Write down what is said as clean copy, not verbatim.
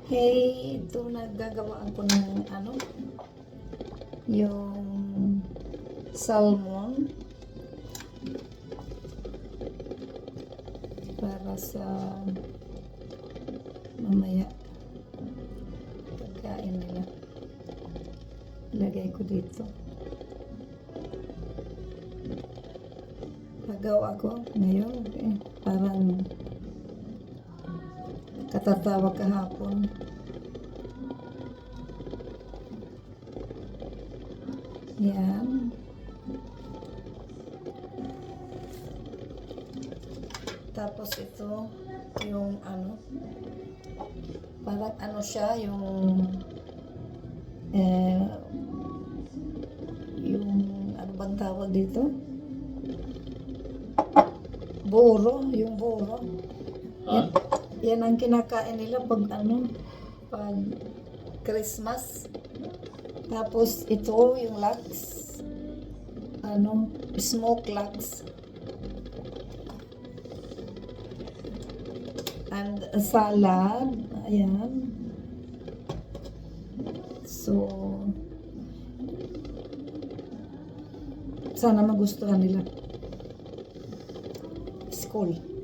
Hey, ito naggagawa ako ng yung salmon para sa mamaya pagkain nila. Lagay ko dito. Pagawa ako ngayon. Parang katatawa kahapon. Yan. Tapos ito, yung parang siya, yung ano bang tawag dito? Buro, yung buro. Yan ang kinakain nila pag pag Christmas. Tapos ito yung lax, smoked lax. And a salad, ayan. So, sana magustuhan nila. School.